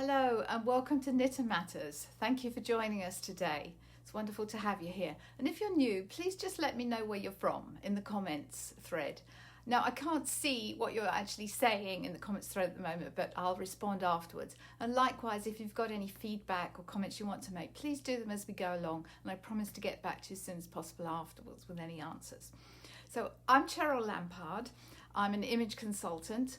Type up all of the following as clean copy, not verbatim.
Hello and welcome to Knit and Matters. Thank you for joining us today. It's wonderful to have you here. And if you're new, please just let me know where you're from in the comments thread. Now, I can't see what you're actually saying in the comments thread at the moment, but I'll respond afterwards. And likewise, if you've got any feedback or comments you want to make, please do them as we go along. And I promise to get back to you as soon as possible afterwards with any answers. So I'm Cheryl Lampard. I'm an image consultant.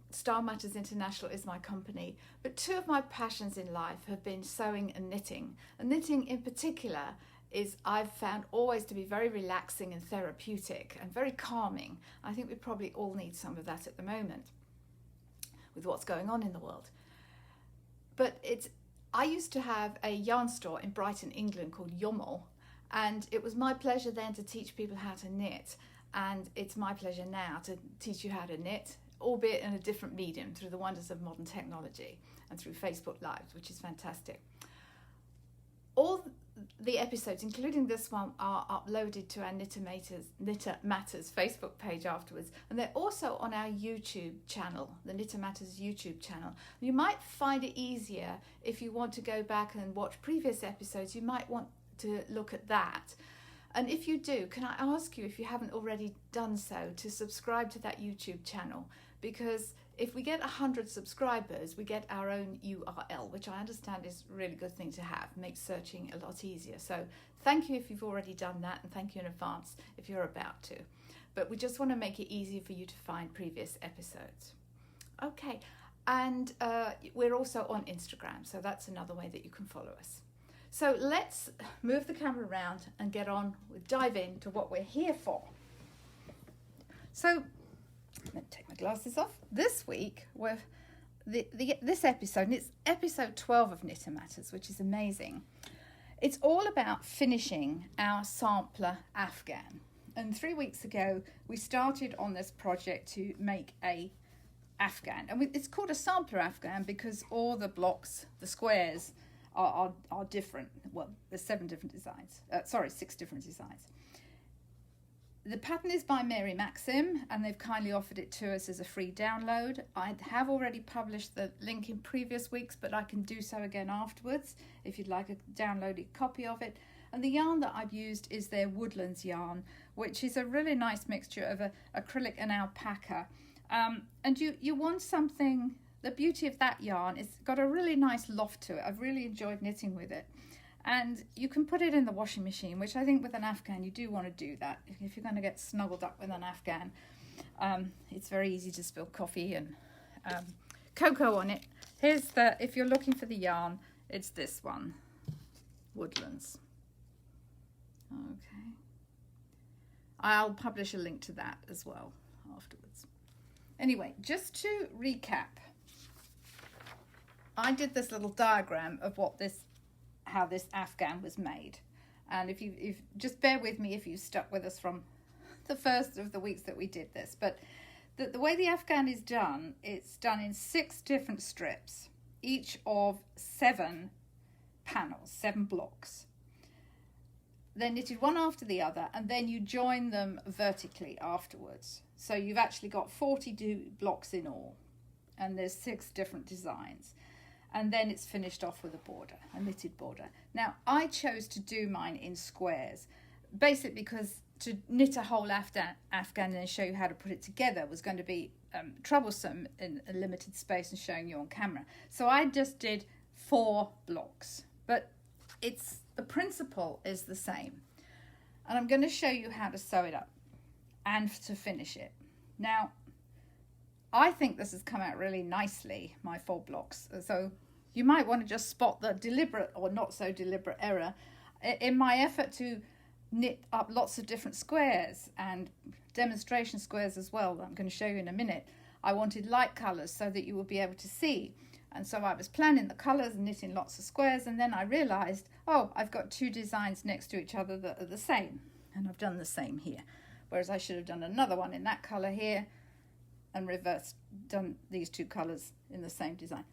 Style Matters International is my company, but two of my passions in life have been sewing and knitting. And knitting in particular is I've found always to be very relaxing and therapeutic and very calming. I think we probably all need some of that at the moment with what's going on in the world. But I used to have a yarn store in Brighton, England called Yommel, and it was my pleasure then to teach people how to knit, and it's my pleasure now to teach you how to knit, albeit in a different medium, through the wonders of modern technology and through Facebook Lives, which is fantastic. All the episodes, including this one, are uploaded to our Knit Matters Facebook page afterwards, and they're also on our YouTube channel, the Knit Matters YouTube channel. You might find it easier if you want to go back and watch previous episodes. You might want to look at that. And if you do, can I ask you, if you haven't already done so, to subscribe to that YouTube channel? Because if we get 100 subscribers, we get our own URL, which I understand is a really good thing to have, makes searching a lot easier. So thank you if you've already done that, and thank you in advance if you're about to. But we just want to make it easier for you to find previous episodes. Okay, and we're also on Instagram, so that's another way that you can follow us. So let's move the camera around and dive into what we're here for. So let me take my glasses off. This week, this episode, and it's episode 12 of Knit and Matters, which is amazing. It's all about finishing our sampler Afghan. And 3 weeks ago, we started on this project to make a Afghan. And it's called a sampler Afghan because all the blocks, the squares, are different. Well, there's 6 different designs. The pattern is by Mary Maxim, and they've kindly offered it to us as a free download. I have already published the link in previous weeks, but I can do so again afterwards if you'd like a downloaded copy of it. And the yarn that I've used is their Woodlands Yarn, which is a really nice mixture of acrylic and alpaca. And you want something. The beauty of that yarn, it's got a really nice loft to it. I've really enjoyed knitting with it. And you can put it in the washing machine, which I think with an Afghan, you do want to do that. If you're going to get snuggled up with an Afghan, it's very easy to spill coffee and cocoa on it. If you're looking for the yarn, it's this one, Woodlands. Okay. I'll publish a link to that as well afterwards. Anyway, just to recap, I did this little diagram of how this Afghan was made, and if just bear with me if you stuck with us from the first of the weeks that we did this. But the way the Afghan is done, it's done in 6 different strips, each of 7 panels, 7 blocks. They're knitted one after the other, and then you join them vertically afterwards. So you've actually got 42 blocks in all, and there's 6 different designs. And then it's finished off with a knitted border. Now, I chose to do mine in squares, basically because to knit a whole Afghan and then show you how to put it together was going to be troublesome in a limited space and showing you on camera. So I just did 4 blocks, but the principle is the same. And I'm going to show you how to sew it up and to finish it. Now, I think this has come out really nicely, my 4 blocks. So you might want to just spot the deliberate or not so deliberate error. In my effort to knit up lots of different squares and demonstration squares as well, that I'm going to show you in a minute, I wanted light colours so that you will be able to see. And so I was planning the colours and knitting lots of squares, and then I realised, I've got 2 designs next to each other that are the same. And I've done the same here. Whereas I should have done another one in that colour here, and done these 2 colours in the same design.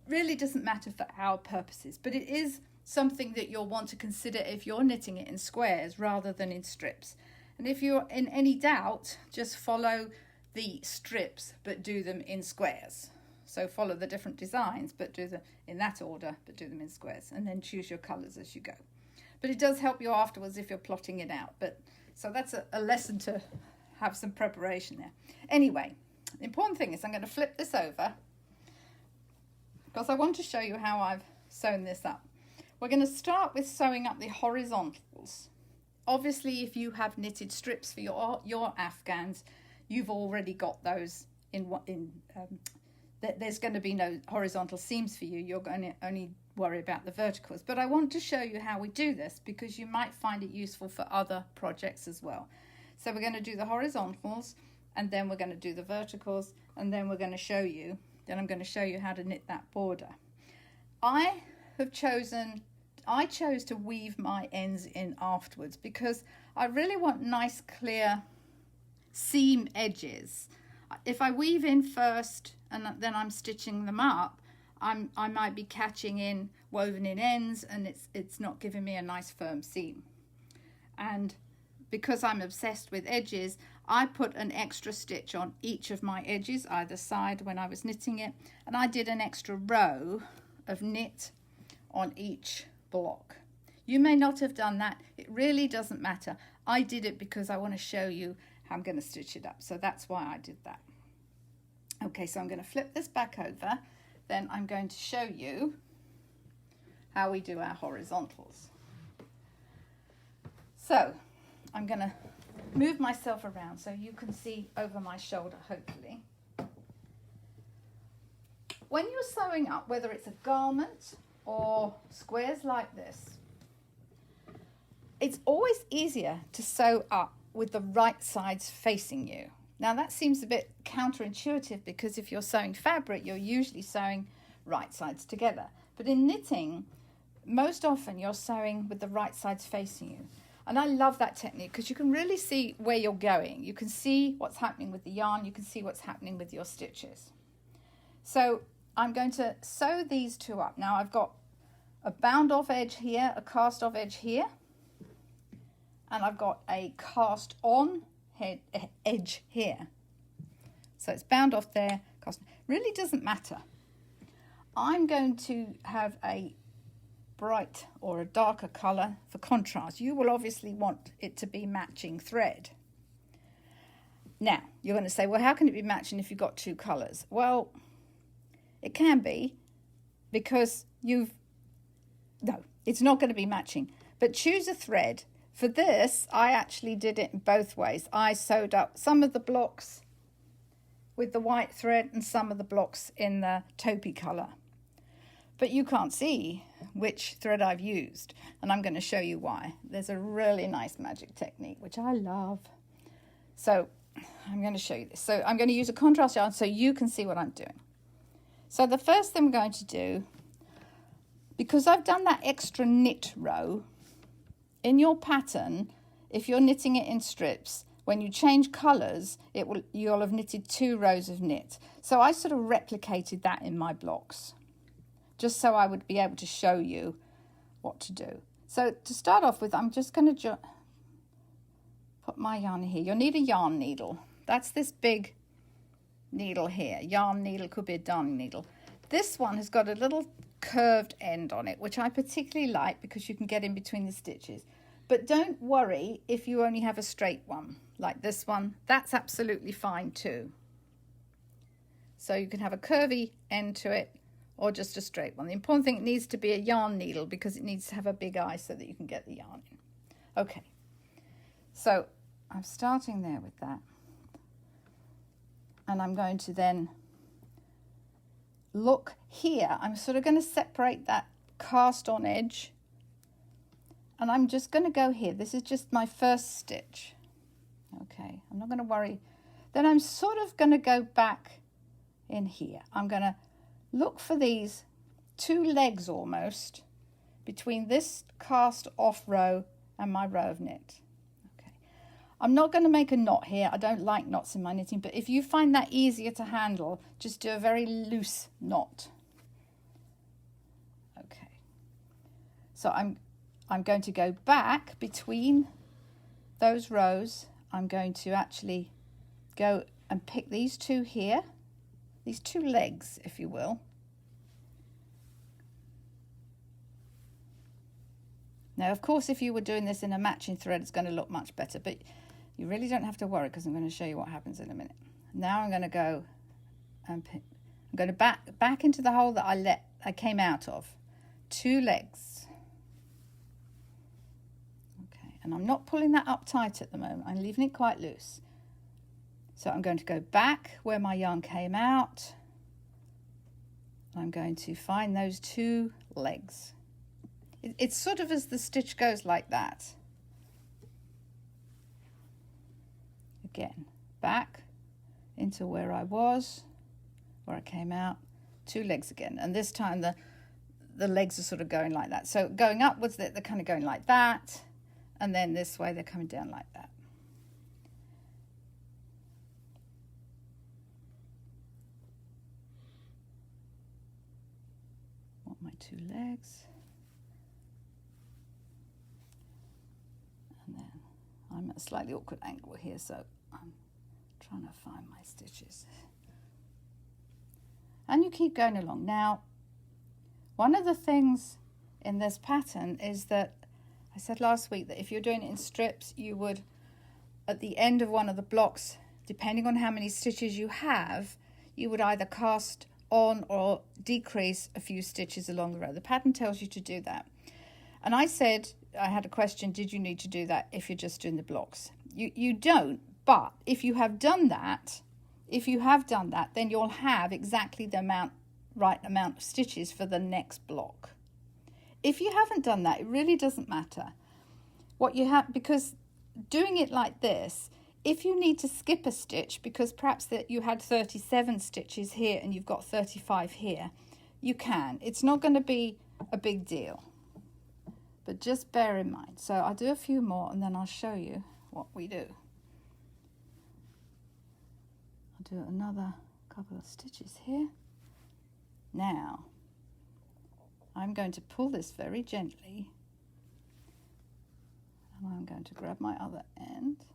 Really doesn't matter for our purposes, but it is something that you'll want to consider if you're knitting it in squares rather than in strips. And if you're in any doubt, just follow the strips but do them in squares. So follow the different designs, but do them in that order, but do them in squares, and then choose your colours as you go. But it does help you afterwards if you're plotting it out. But so that's a lesson to have some preparation there. Anyway, the important thing is I'm going to flip this over because I want to show you how I've sewn this up. We're going to start with sewing up the horizontals. Obviously, if you have knitted strips for your Afghans, you've already got those there's going to be no horizontal seams for you. You're going to only worry about the verticals. But I want to show you how we do this because you might find it useful for other projects as well. So we're going to do the horizontals, and then we're going to do the verticals, and then we're going to show you, then I'm going to show you how to knit that border. I chose to weave my ends in afterwards because I really want nice clear seam edges. If I weave in first and then I'm stitching them up, I might be catching in woven in ends, and it's not giving me a nice firm seam. And because I'm obsessed with edges, I put an extra stitch on each of my edges either side when I was knitting it, and I did an extra row of knit on each block. You may not have done that. It really doesn't matter. I did it because I want to show you how I'm going to stitch it up, so that's why I did that. Okay, so I'm going to flip this back over, then I'm going to show you how we do our horizontals. So I'm going to move myself around so you can see over my shoulder, hopefully. When you're sewing up, whether it's a garment or squares like this, it's always easier to sew up with the right sides facing you. Now that seems a bit counterintuitive because if you're sewing fabric, you're usually sewing right sides together. But in knitting, most often you're sewing with the right sides facing you. And I love that technique because you can really see where you're going. You can see what's happening with the yarn. You can see what's happening with your stitches. So I'm going to sew these two up. Now I've got a bound off edge here, a cast off edge here, and I've got a cast on edge here. So it's bound off there, cast. Really doesn't matter. I'm going to have a bright or a darker colour for contrast. You will obviously want it to be matching thread. Now you're going to say, well, how can it be matching if you've got two colours? Well, it can be because no, it's not going to be matching, but choose a thread. For this, I actually did it in both ways. I sewed up some of the blocks with the white thread and some of the blocks in the taupey colour. But you can't see which thread I've used, and I'm going to show you why. There's a really nice magic technique, which I love. So I'm going to show you this. So I'm going to use a contrast yarn so you can see what I'm doing. So the first thing I'm going to do, because I've done that extra knit row, in your pattern, if you're knitting it in strips, when you change colours, you'll have knitted 2 rows of knit. So I sort of replicated that in my blocks, just so I would be able to show you what to do. So to start off with, I'm just going to put my yarn here. You'll need a yarn needle. That's this big needle here. Yarn needle, could be a darning needle. This one has got a little curved end on it, which I particularly like because you can get in between the stitches. But don't worry if you only have a straight one like this one. That's absolutely fine too. So you can have a curvy end to it or just a straight one. The important thing, it needs to be a yarn needle because it needs to have a big eye so that you can get the yarn in. Okay, so I'm starting there with that, and I'm going to then look here. I'm sort of going to separate that cast on edge, and I'm just going to go here. This is just my first stitch. Okay, I'm not going to worry. Then I'm sort of going to go back in here. I'm going to look for these 2 legs almost between this cast off row and my row of knit. Okay, I'm not going to make a knot here. I don't like knots in my knitting, but if you find that easier to handle, just do a very loose knot. Okay, so I'm going to go back between those rows. I'm going to actually go and pick these 2 here, these two legs, if you will. Now, of course, if you were doing this in a matching thread, it's going to look much better, but you really don't have to worry because I'm going to show you what happens in a minute. Now I'm going to go and I'm going to back into the hole that I came out of. Two legs. Okay, and I'm not pulling that up tight at the moment. I'm leaving it quite loose. So I'm going to go back where my yarn came out. I'm going to find those two legs. It's sort of as the stitch goes like that. Again, back into where I was, where I came out, two legs again. And this time the legs are sort of going like that. So going upwards, they're kind of going like that. And then this way, they're coming down like that. Want my two legs. And then I'm at a slightly awkward angle here, so I'm trying to find my stitches. And you keep going along. Now, one of the things in this pattern is that I said last week that if you're doing it in strips, you would, at the end of one of the blocks, depending on how many stitches you have, you would either cast on or decrease a few stitches along the row. The pattern tells you to do that. And I said, I had a question, did you need to do that if you're just doing the blocks? You don't, but if you have done that, then you'll have exactly the right amount of stitches for the next block. If you haven't done that, it really doesn't matter. What you have, because doing it like this, if you need to skip a stitch, because perhaps that you had 37 stitches here and you've got 35 here, you can. It's not going to be a big deal. But just bear in mind. So I'll do a few more and then I'll show you what we do. I'll do another couple of stitches here. Now, I'm going to pull this very gently. And I'm going to grab my other end.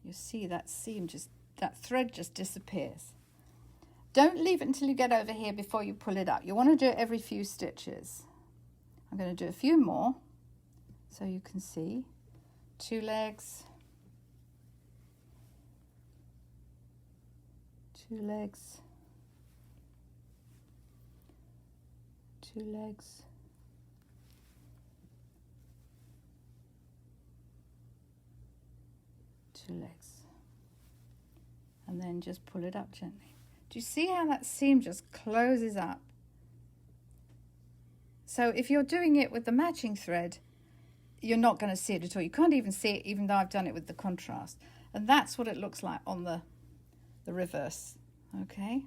You see that that thread just disappears. Don't leave it until you get over here before you pull it up. You want to do it every few stitches. I'm going to do a few more so you can see. Two legs. Two legs. Two legs. Two legs. And then just pull it up gently. Do you see how that seam just closes up? So if you're doing it with the matching thread, you're not going to see it at all. You can't even see it even though I've done it with the contrast. And that's what it looks like on the reverse. Okay?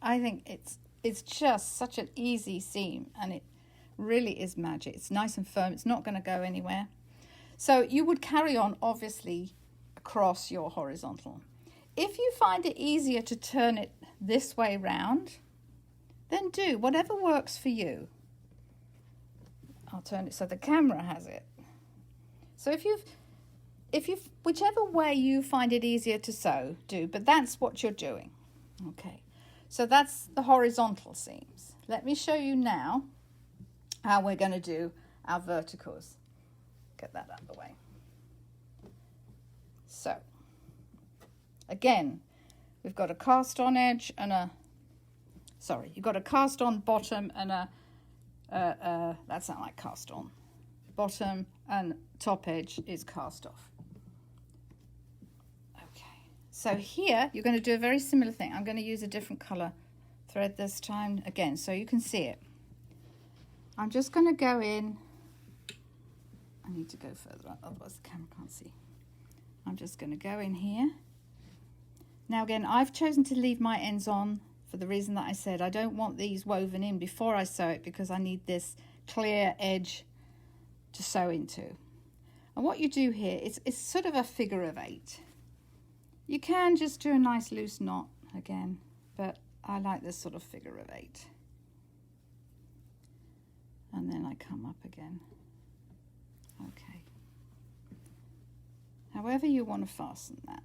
I think it's just such an easy seam and it really is magic. It's nice and firm. It's not going to go anywhere. So you would carry on obviously across your horizontal. If you find it easier to turn it this way round, then do whatever works for you. I'll turn it so the camera has it. So if you've whichever way you find it easier to sew, do, but that's what you're doing. Okay, so that's the horizontal seams. Let me show you now how we're going to do our verticals. Get that out of the way. So again, we've got a cast on edge and you've got a cast on bottom and that's not like cast on. Bottom and top edge is cast off. Okay, so here you're going to do a very similar thing. I'm going to use a different colour thread this time again so you can see it. I'm just going to go in. I need to go further up, otherwise the camera can't see. I'm just going to go in here. Now again, I've chosen to leave my ends on for the reason that I said I don't want these woven in before I sew it because I need this clear edge to sew into. And what you do here, it's sort of a figure of 8. You can just do a nice loose knot again, but I like this sort of figure of 8. And then I come up again. Okay. However you want to fasten that.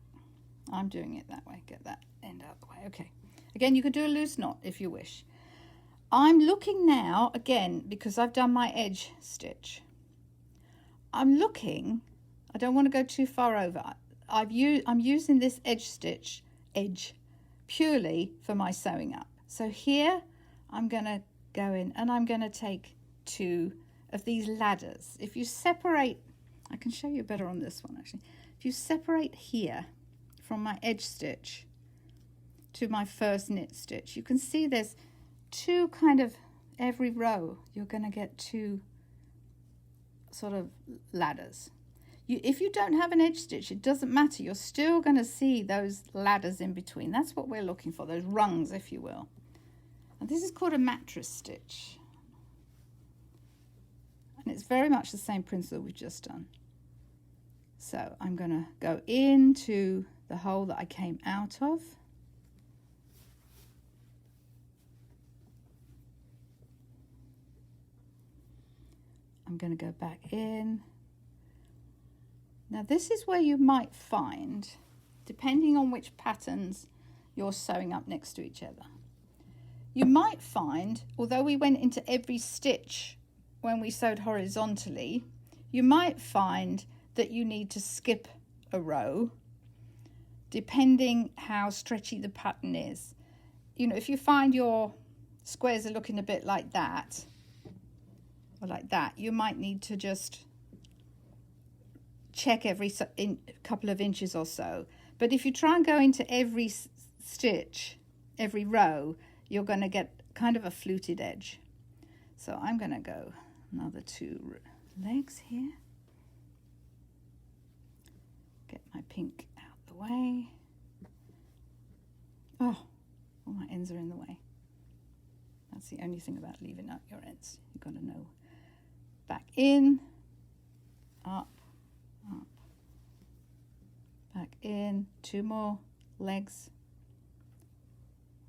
I'm doing it that way. Get that end out of the way. Okay. Again, you could do a loose knot if you wish. I'm looking now, again, because I've done my edge stitch. I'm looking, I don't want to go too far over. I'm using this edge purely for my sewing up. So here I'm going to go in and I'm going to take 2 of these ladders. If you separate, I can show you better on this one actually. If you separate here from my edge stitch to my first knit stitch, you can see there's 2 kind of, every row you're going to get 2 sort of ladders. If you don't have an edge stitch, it doesn't matter. You're still going to see those ladders in between. That's what we're looking for, those rungs, if you will. And this is called a mattress stitch. And it's very much the same principle we've just done. So I'm going to go into the hole that I came out of. I'm going to go back in. Now this is where you might find, depending on which patterns you're sewing up next to each other, you might find, although we went into every stitch when we sewed horizontally, you might find that you need to skip a row depending how stretchy the pattern is. You know, if you find your squares are looking a bit like that, or like that, you might need to just check every couple of inches or so. But if you try and go into every stitch, every row, you're going to get kind of a fluted edge. So I'm going to go another 2 legs here. Get my pink out the way. Oh, all my ends are in the way. That's the only thing about leaving out your ends. You've got to know. Back in, up, up, back in, 2 more legs.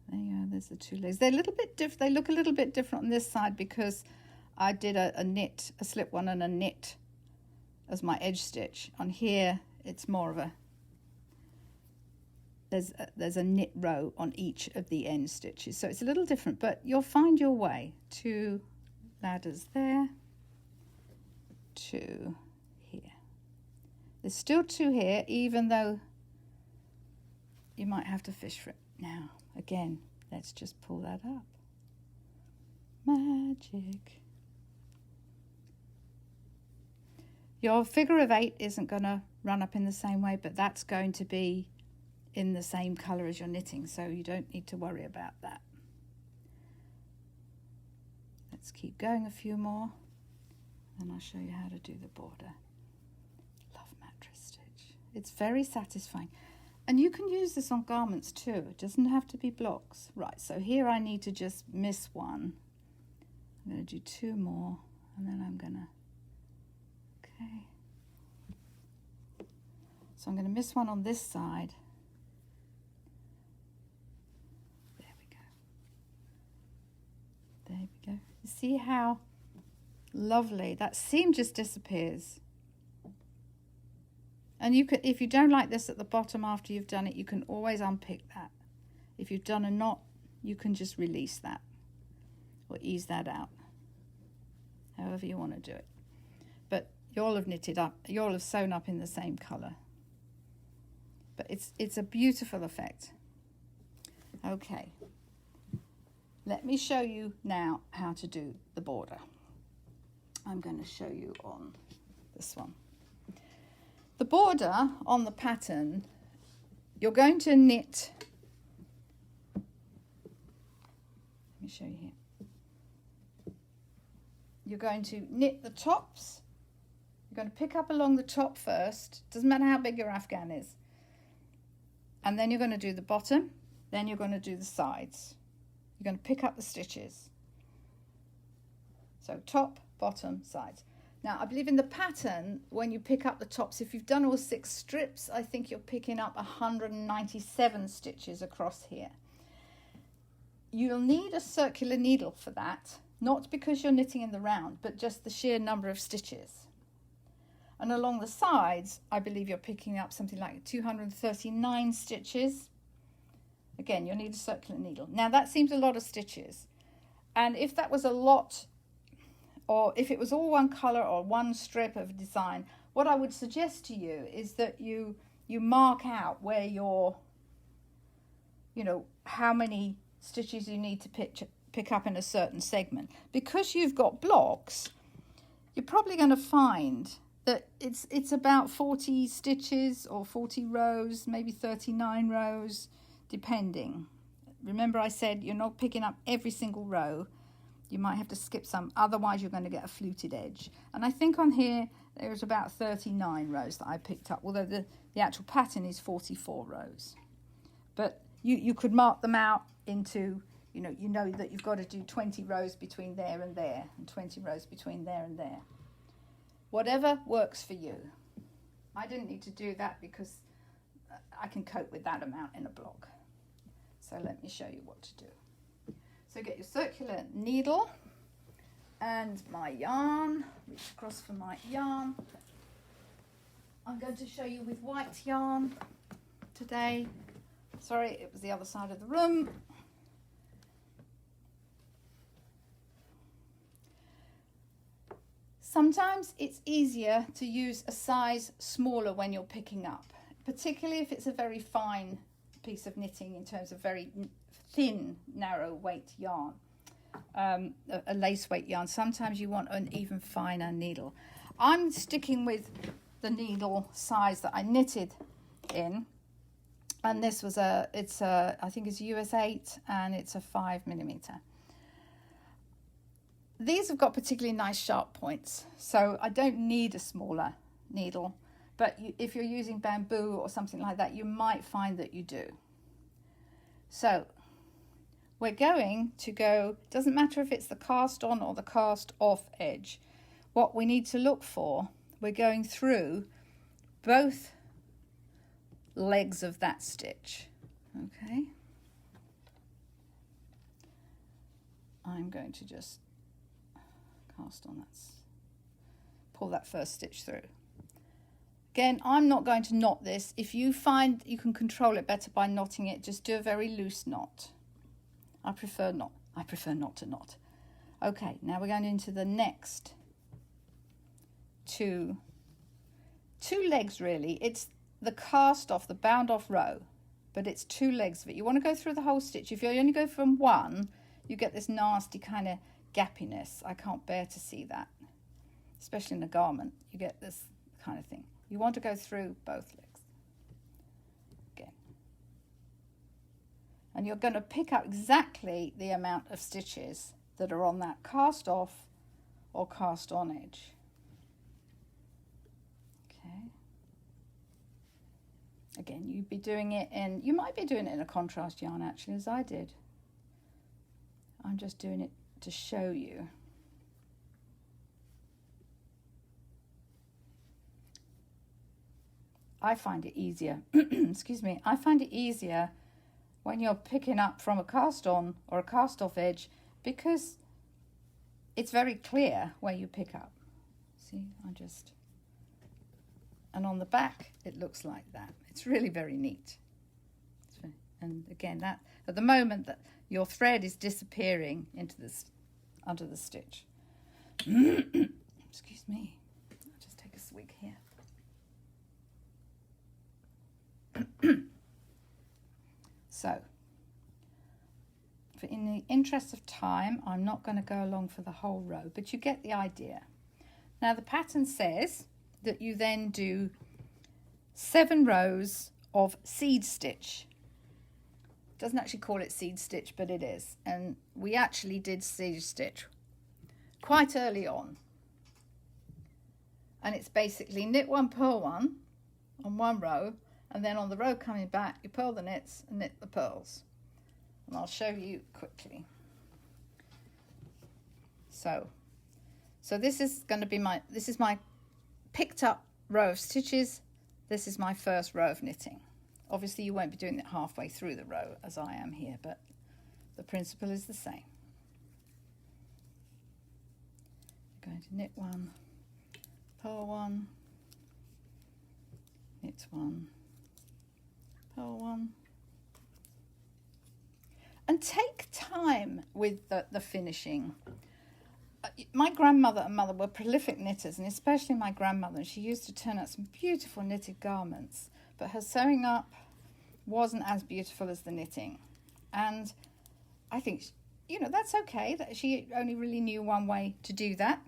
There you go, there's the 2 legs. They're a little bit different. They look a little bit different on this side because I did a knit, a slip one and a knit as my edge stitch. On here, it's more of a, there's a knit row on each of the end stitches. So it's a little different, but you'll find your way. 2 ladders there. 2 here. There's still 2 here, even though you might have to fish for it. Now, again, let's just pull that up. Magic. Your figure of 8 isn't going to run up in the same way, but that's going to be in the same colour as your knitting, so you don't need to worry about that. Let's keep going a few more. Then I'll show you how to do the border. Love mattress stitch. It's very satisfying. And you can use this on garments too. It doesn't have to be blocks. Right, so here I need to just miss 1. I'm going to do 2 more, and then I'm going to, okay. So I'm going to miss 1 on this side. There we go. There we go. You see how lovely that seam just disappears. And you could, if you don't like this at the bottom after you've done it, you can always unpick that. If you've done a knot, you can just release that or ease that out, however you want to do it. But you'll have knitted up, you'll have sewn up in the same colour. But it's a beautiful effect. Okay, let me show you now how to do the border. I'm going to show you on this one. The border on the pattern, you're going to knit, let me show you here. You're going to knit the tops. You're going to pick up along the top first. Doesn't matter how big your Afghan is. And then you're going to do the bottom. Then you're going to do the sides. You're going to pick up the stitches. So top, bottom, sides. Now, I believe in the pattern, when you pick up the tops, if you've done all 6 strips, I think you're picking up 197 stitches across here. You'll need a circular needle for that, not because you're knitting in the round, but just the sheer number of stitches. And along the sides, I believe you're picking up something like 239 stitches. Again, you'll need a circular needle. Now that seems a lot of stitches. And if that was a lot, or if it was all one color or one strip of design, what I would suggest to you is that you mark out where your, how many stitches you need to pick up in a certain segment. Because you've got blocks, you're probably going to find that it's about 40 stitches or 40 rows, maybe 39 rows, depending. Remember I said you're not picking up every single row. You might have to skip some, otherwise you're going to get a fluted edge. And I think on here there's about 39 rows that I picked up, although the actual pattern is 44 rows. But you could mark them out into, you know that you've got to do 20 rows between there and there, and 20 rows between there and there. Whatever works for you. I didn't need to do that because I can cope with that amount in a block. So let me show you what to do. So get your circular needle and my yarn. Reach across for my yarn. I'm going to show you with white yarn today. Sorry, it was the other side of the room. Sometimes it's easier to use a size smaller when you're picking up, particularly if it's a very fine piece of knitting in terms of very thin, narrow weight yarn, a lace weight yarn. Sometimes you want an even finer needle. I'm sticking with the needle size that I knitted in, and this was I think it's US 8 and it's a 5mm. These have got particularly nice sharp points, so I don't need a smaller needle, but if you're using bamboo or something like that, you might find that you do. So we're going to go, doesn't matter if it's the cast on or the cast off edge. What we need to look for, we're going through both legs of that stitch. Okay. I'm going to just cast on that, pull that first stitch through. Again, I'm not going to knot this. If you find you can control it better by knotting it, just do a very loose knot. I prefer not to knot. Okay, now we're going into the next two legs really. It's the cast off, the bound off row, but it's 2 legs of it. You want to go through the whole stitch. If you only go from one, you get this nasty kind of gappiness. I can't bear to see that, especially in a garment. You get this kind of thing. You want to go through both legs. Again. And you're going to pick up exactly the amount of stitches that are on that cast off or cast on edge. Okay. Again, you might be doing it in a contrast yarn actually, as I did. I'm just doing it to show you. I find it easier, excuse me, I find it easier when you're picking up from a cast on or a cast off edge because it's very clear where you pick up. See, and on the back it looks like that. It's really very neat. And again, that at the moment that your thread is disappearing into this under the stitch. Excuse me. I'll just take a swig here. So, in the interest of time, I'm not going to go along for the whole row, but you get the idea. Now the pattern says that you then do 7 rows of seed stitch. It doesn't actually call it seed stitch, but it is. And we actually did seed stitch quite early on. And it's basically knit 1, purl 1 on one row, and then on the row coming back, you purl the knits and knit the purls. And I'll show you quickly. So this is going to be my picked up row of stitches. This is my first row of knitting. Obviously you won't be doing it halfway through the row as I am here, but the principle is the same. I'm going to knit 1, purl 1, knit one, purl one. And take time with the finishing. My grandmother and mother were prolific knitters, and especially my grandmother. She used to turn out some beautiful knitted garments, but her sewing up wasn't as beautiful as the knitting. And I think, you know, that's okay, that she only really knew one way to do that.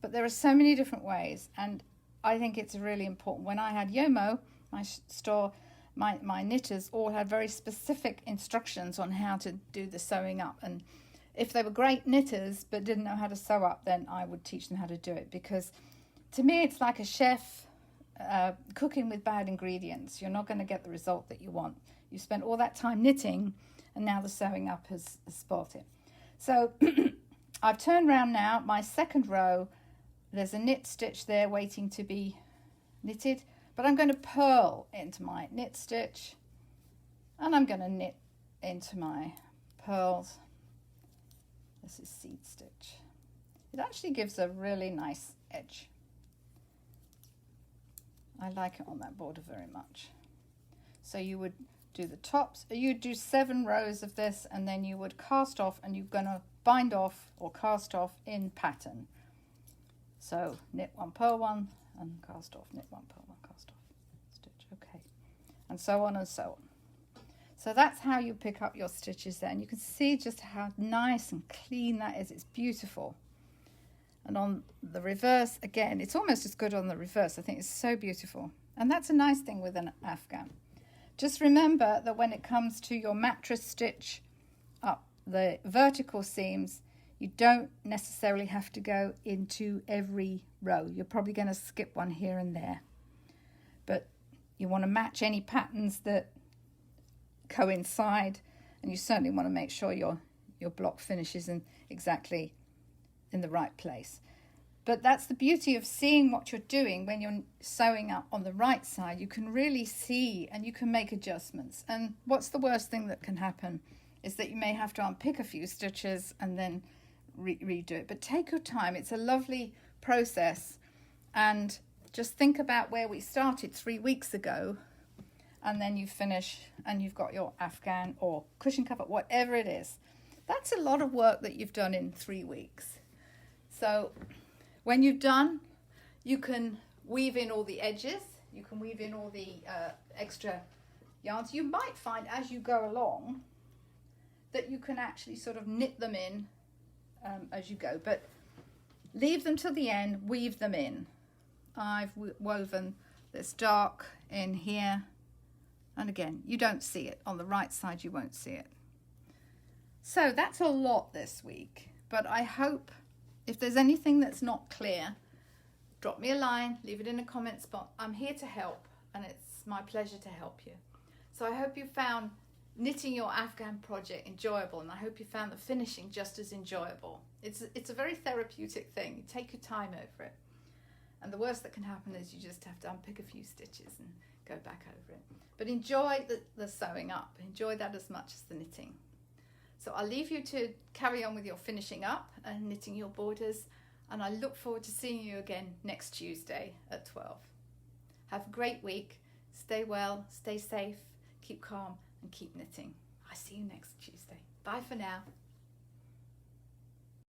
But there are so many different ways, and I think it's really important. When I had Yomo, my store, my knitters all had very specific instructions on how to do the sewing up. And if they were great knitters but didn't know how to sew up, then I would teach them how to do it. Because to me, it's like a chef cooking with bad ingredients. You're not going to get the result that you want. You spent all that time knitting, and now the sewing up has spoilt it. So I've turned around now. My second row, there's a knit stitch there waiting to be knitted. But I'm going to purl into my knit stitch, and I'm going to knit into my purls. This is seed stitch. It actually gives a really nice edge. I like it on that border very much. So you would do the tops, you'd do 7 rows of this, and then you would cast off, and you're going to bind off or cast off in pattern. So knit one, purl one, and cast off, knit one, purl one, cast off, stitch, okay, and so on and so on. So that's how you pick up your stitches there, and you can see just how nice and clean that is. It's beautiful. And on the reverse, again, it's almost as good on the reverse. I think it's so beautiful. And that's a nice thing with an Afghan. Just remember that when it comes to your mattress stitch up the vertical seams, you don't necessarily have to go into every row. You're probably going to skip one here and there. But you want to match any patterns that coincide, and you certainly want to make sure your block finishes exactly in the right place. But that's the beauty of seeing what you're doing. When you're sewing up on the right side, you can really see and you can make adjustments. And what's the worst thing that can happen is that you may have to unpick a few stitches and then redo it. But take your time. It's a lovely process. And just think about where we started 3 weeks ago, and then you finish and you've got your Afghan or cushion cover, whatever it is. That's a lot of work that you've done in 3 weeks. So when you've done, you can weave in all the edges, you can weave in all the extra yarns. You might find as you go along that you can actually sort of knit them in as you go, but leave them till the end, weave them in. I've woven this dark in here, and again, you don't see it. On the right side, you won't see it. So that's a lot this week, but I hope if there's anything that's not clear, drop me a line, leave it in a comment spot. I'm here to help, and it's my pleasure to help you. So I hope you found knitting your Afghan project enjoyable, and I hope you found the finishing just as enjoyable. It's a very therapeutic thing. You take your time over it, and the worst that can happen is you just have to unpick a few stitches and go back over it. But enjoy the sewing up. Enjoy that as much as the knitting. So I'll leave you to carry on with your finishing up and knitting your borders, and I look forward to seeing you again next Tuesday at 12. Have a great week. Stay well, stay safe, keep calm, and keep knitting. I see you next Tuesday. Bye for now.